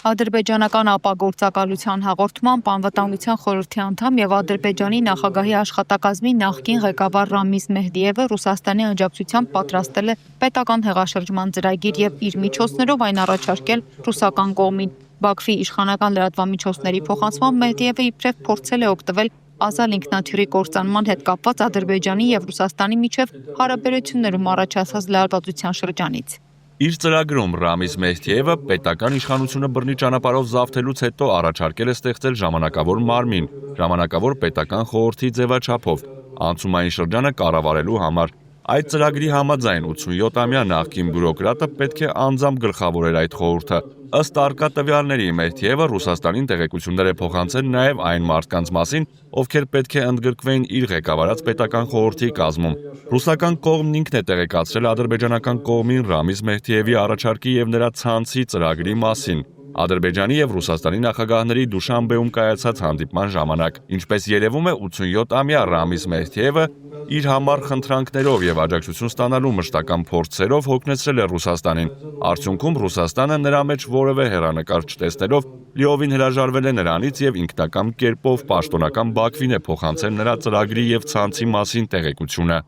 Ադրբեջանական ապագործակալության հաղորդմամբ Անվտանգության խորհրդի անդամ եւ Ադրբեջանի նախագահի աշխատակազմի նախկին ղեկավար Ռամիզ Մեհդիևը Ռուսաստանի աջակցությամբ պատրաստել է պետական հեղաշրջման ծրագիր եւ իր միջոցներով այն առաջարկել ռուսական կողմին։ Բաքվի իշխանական լրատվամիջոցների փոխանցմամբ Մեհդիևը իբրև փորձել է օգտվել ազատ ինքնաթիռի կործանման հետ կապված Ադրբեջանի եւ Ռուսաստանի միջև հարաբերություններում առաջացած լարվածության շրջանից։ Իր ծրագրում Ռամիզ Մեհդիևը պետական իշխանությունը բռնի ճանապարհով զավթելուց հետո առաջարկել է ստեղծել ժամանակավոր մարմին, ժամանակավոր պետական խորհրդի ձևաչափով, անցումային շրջանը կառավարելու համար։ Այդ ծրագրի համաձայն 87-ամյա նախկին բյուրոկրատը պետք է անձամբ գլխավորեր այդ խորհուրդը։ Ըստ արկա տվյալների Մեհդիևը Ռուսաստանին տեղեկություններ է փոխանցել նաև այն մարդկանց մասին, ովքեր պետք է ընդգրկվեին իր ղեկավարած պետական խորհրդի կազմում։ Ռուսական կողմն ինքն է տեղեկացրել ադրբեջանական կողմին Ռամիզ Մեհդիևի առաջարկի եւ նրա ցանցի ծրագրի մասին։ Ադրբեջանի եւ Ռուսաստանի նախագահների Դուշանբեում կայացած հանդիպման ժամանակ, ինչպես երևում է 87-ամյա Ռամիզ Մեհդիևը իր համար խնդրանքներով եւ աջակցություն ստանալու մշտական փորձերով հոգնեցրել է Ռուսաստանին։ Արդյունքում Ռուսաստանը նրա մեջ որևէ հեռանկար չտեսնելով լիովին հրաժարվել է նրանից եւ ինքնական կերպով պաշտոնական Բաքվին է փոխանցել նրա ծրագրի եւ ցանցի մասին տեղեկությունը։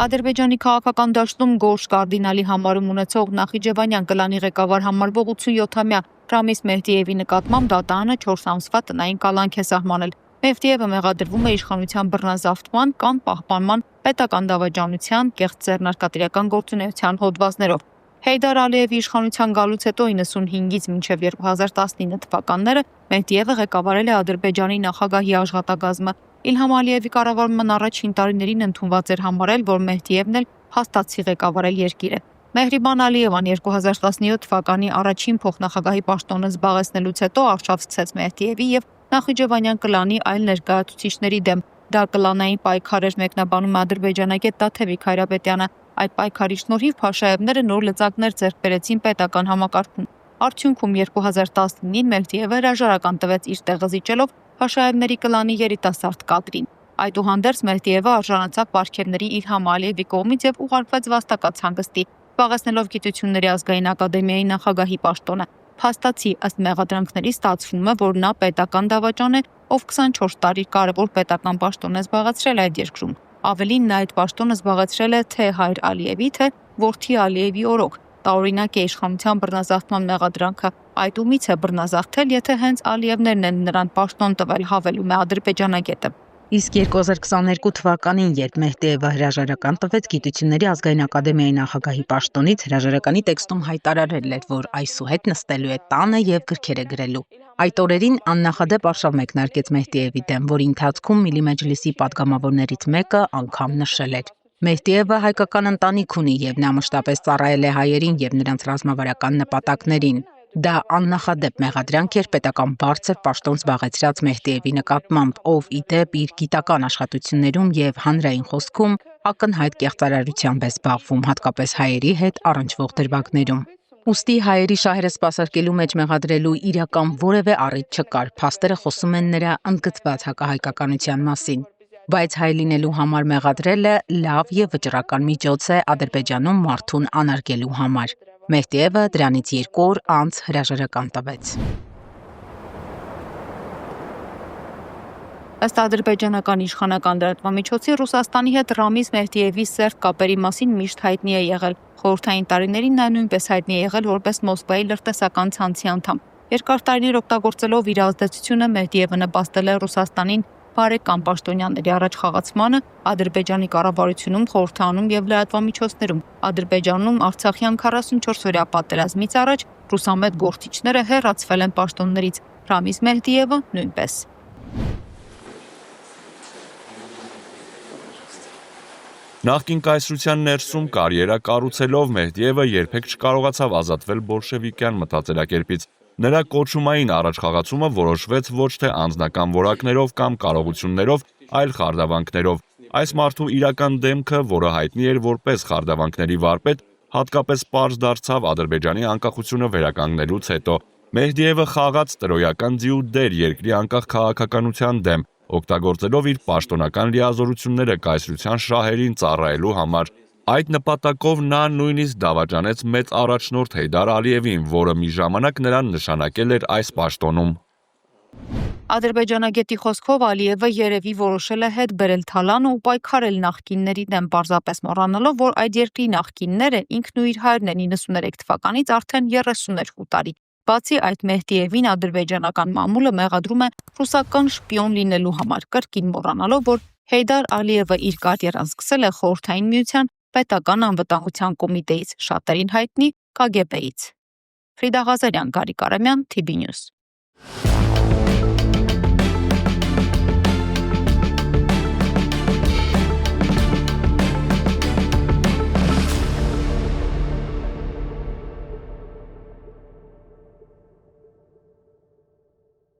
Ադրբեջանի քաղաքական դաշտում գորշ կարդինալի համարում ունեցող Նախիջևանյան կլանի ղեկավար համարվող 87-ամյա Ռամիզ Մեհդիևի նկատմամբ դատարանը 4 ամսվա տնային կալանք է սահմանել։ Մեհդիևը մեղադրվում է իշխանության բռնազավթման կամ պահպանման պետական դավաճանության, կեղծ ձեռնարկատիրական գործունեության հոդվածներով։ Հեյդար Ալիևի իշխանության գալուց հետո 95-ից մինչև 2019 թվականները Մեհդիևը ղեկավարել է Ադրբեջանի նախագահի աշխատակազմը։ Իլհամ Ալիևի կառավարման առաջին տարիներին ընդունված էր համարել, որ Մեհդիևն էլ հաստատի ղեկավարել երկիրը։ Մեհրիբան Ալիևան 2017 թվականի առաջին փոխնախագահի պաշտոնը զբաղեցնելուց հետո արշավցեց Մեհդիևի եւ Նախիջևանյան կլանի այլ ներկայացուցիչների դեմ։ Դա կլանային պայքար էր մեկնաբանում ադրբեջանագետ Տաթևիկ Հայրապետյանը։ Այդ պայքարի շնորհիվ Փաշաևները նոր լծակներ ձեռք բերեցին պետական համակարգում։ Արդյունքում 2019-ին Մեհդիևը հրաժարական տվեց իր տեղը զիջելով Փաշաևների կլանի երիտասարդ կադրին։ Այդուհանդերձ Մեհդիևը արժանացավ պարգևների Իլհամ Ալիևի կողմից եւ ուղարկվեց վաստակած հանգստի, զբաղեցնելով Գիտությունների ազգային ակադեմիայի նախագահի պաշտոնը։ Փաստացի ըստ մեղադրանքների ստացվում է, որ նա պետական դավաճան է, ով 24 տարի կարևոր պետական պաշտոն է զբաղեցրել այդ երկրում։ Ավելին նա այդ պաշտոնը զբաղեցրել է թե Հայր Ալիևի, թե որդի Ալիևի օրոք։ Տարօրինակ է իշխանության բռնազավթման մեղադրանքը։ Այդ ումից է բռնազավթել, եթե հենց Ալիևներն են նրան պաշտոն տվել, հավելում է ադրբեջանագետը։ Իսկ 2022 թվականին, երբ Մեհդիևը հրաժարական տվեց Գիտությունների ազգային ակադեմիայի նախագահի պաշտոնից, հրաժարականի տեքստում հայտարարել էր, որ այսուհետ նստելու է տանը եւ գրքեր է գրելու։ Այդ օրերին աննախադեպ արշավ մեկնարկեց Մեհդիևի դեմ, որի ընթացքում Միլի Մեջլիսի պատգամավորներից մեկը անգամ նշել էր. Մեհդիևը հայկական ընտանիք ունի եւ նա մշտապես ծառայել է հայերին եւ նրանց ռազմավարական նպատակներին։ Դա աննախադեպ մեղադրանք էր պետական բարձր պաշտոն զբաղեցրած Մեհդիևի նկատմամբ, ով ի դեպ իր գիտական աշխատություններում եւ հանրային խոսքում ակնհայտ կեղծարարությամբ է զբաղվում, հատկապես հայերի հետ առնչվող դրվագներում։ Ուստի հայերի շահերը սպասարկելու մեջ մեղադրելու իրական որևէ առիթ չկար, փաստերը խոսում են նրա ընդգծված հակահայկականության մասին։ Բայց հայ լինելու համար մեղադրելը լավ եւ վճռական միջոց է Ադրբեջանում մարդուն անարգելու համար։ Մեհդիևը դրանից 2 օր անց հրաժարական տվեց։ Ըստ ադրբեջանական իշխանական լրատվամիջոցի Ռուսաստանի հետ Ռամիզ Մեհդիևի սերտ կապերի մասին միշտ հայտնի է եղել։ Խորհրդային տարիներին նա նույնպես հայտնի է եղել որպես Մոսկվայի լրտեսական ցանցի անդամ։ Երկար տարիներ օգտագործելով իր ազդեցությունը Մեհդիևը նպաստել է Ռուսաստանին բարեկամ պաշտոնյաների առաջխաղացմանը Ադրբեջանի կառավարությունում, խորհրդանում եւ լրատվամիջոցներում։ Ադրբեջանում Արցախյան 44-օրյա պատերազմից առաջ ռուսամետ գործիչները հեռացվել են պաշտոններից, Ռամիզ Մեհդիևը նույնպես։ Նախկին կայսրության ներսում կարիերա կառուցելով Մեհդիևը երբեք չկարողացավ ազատվել բոլշևիկյան մտածելակերպից։ Նրա կոչումային առաջխաղացումը որոշվեց ոչ թե անձնական որակներով կամ կարողություններով, այլ խարդավանքներով։ Այս մարդու իրական դեմքը, որը հայտնի էր որպես խարդավանքների վարպետ, հատկապես պարզ դարձավ Ադրբեջանի անկախությունը վերականգնելուց հետո։ Մեհդիևը խաղաց տրոյական ձիու դեր երկրի անկախ քաղաքականության դեմ, օգտագործելով իր պաշտոնական լիազորությունները կայսրության շահերին ծառայելու համար։ Այդ նպատակով նա նույնիսկ դավաճանեց մեծ առաջնորդ Հեյդար Ալիևին, որը մի ժամանակ նրան նշանակել էր այս պաշտոնում։ Ադրբեջանագետի խոսքով Ալիևը երևի որոշել է հետ բերել Թալանը ու պայքարել նախկինների դեմ, պարզապես մոռանալով, որ այդ երկրի նախկինները ինքն ու իր հայրն են 93 թվականից արդեն 32 տարի։ Բացի այդ, Մեհդիևին ադրբեջանական մամուլը մեղադրում է ռուսական շպիոն լինելու համար, կրկին մոռանալով, որ Հեյդար Ալիևը իր կարիերան սկսել է Խորհրդային Միության պետական անվտանգության կոմիտեից, շատերին հայտնի KGB-ից։ Ֆրիդա Ղազարյան, Գարիկ Արամյան, TB News։